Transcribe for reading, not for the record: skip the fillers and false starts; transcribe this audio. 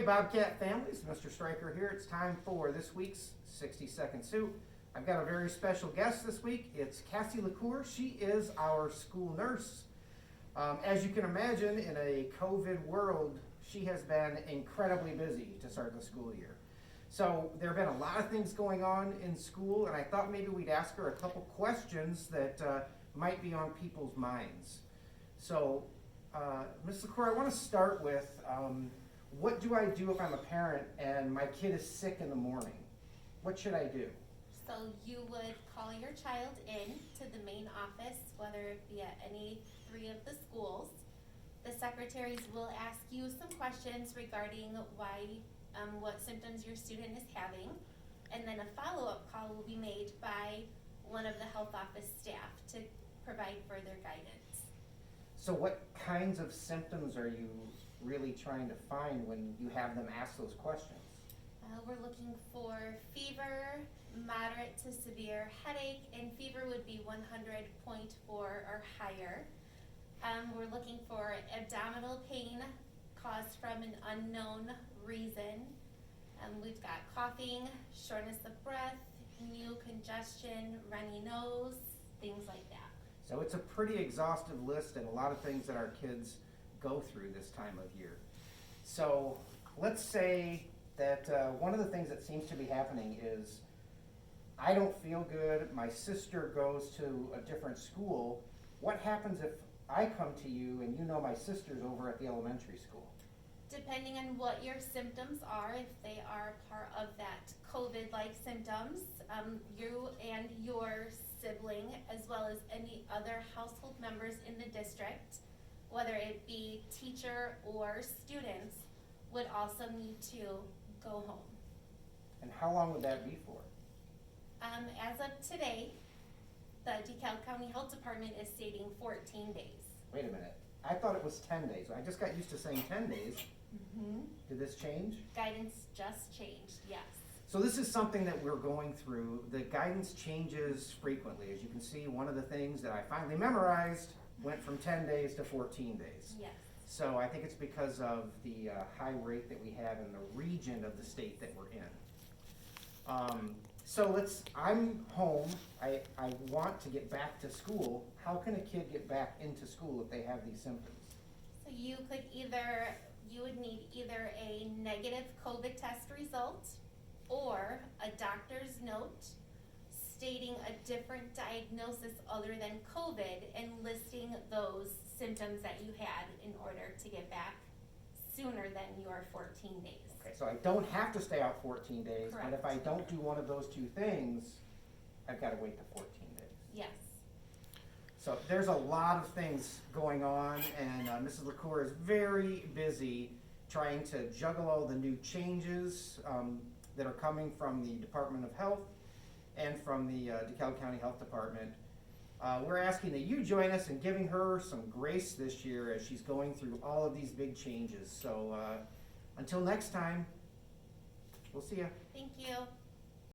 Hey Bobcat families, Mr. Stryker here. It's time for this week's 60-second soup. I've got a very special guest this week. It's Cassie LaCour. She is our school nurse. As you can imagine, in a COVID world, she has been incredibly busy to start the school year. So there have been a lot of things going on in school, and I thought maybe we'd ask her a couple questions that might be on people's minds. So, Ms. LaCour, I want to start with, what do I do if I'm a parent and my kid is sick in the morning? What should I do? So you would call your child in to the main office, whether it be at any 3 of the schools. The secretaries will ask you some questions regarding what symptoms your student is having, and then a follow-up call will be made by one of the health office staff to provide further guidance. So what kinds of symptoms are you really trying to find when you have them ask those questions? We're looking for fever, moderate to severe headache, and fever would be 100.4 or higher. We're looking for abdominal pain caused from an unknown reason. We've got coughing, shortness of breath, new congestion, runny nose, things like that. So it's a pretty exhaustive list and a lot of things that our kids go through this time of year. So let's say that one of the things that seems to be happening is I don't feel good, my sister goes to a different school. What happens if I come to you and you know my sister's over at the elementary school? Depending on what your symptoms are, if they are part of that COVID-like symptoms, you and your sibling, as well as any other household members in the district, whether it be teacher or students, would also need to go home. And how long would that be for? As of today, the DeKalb County Health Department is stating 14 days. Wait a minute, I thought it was 10 days. I just got used to saying 10 days. Did this change? Guidance just changed, yes. So this is something that we're going through. The guidance changes frequently. As you can see, one of the things that I finally memorized went from 10 days to 14 days. Yes. So I think it's because of the high rate that we have in the region of the state that we're in. I'm home, I want to get back to school. How can a kid get back into school if they have these symptoms? So you would need either a negative COVID test result or a doctor's note stating a different diagnosis other than COVID and listing those symptoms that you had in order to get back sooner than your 14 days. Okay, so I don't have to stay out 14 days, Correct. but if I don't do one of those two things, I've got to wait the 14 days. Yes. So there's a lot of things going on, and Mrs. LaCour is very busy trying to juggle all the new changes that are coming from the Department of Health and from the DeKalb County Health Department. We're asking that you join us in giving her some grace this year as she's going through all of these big changes. So until next time, we'll see ya. Thank you.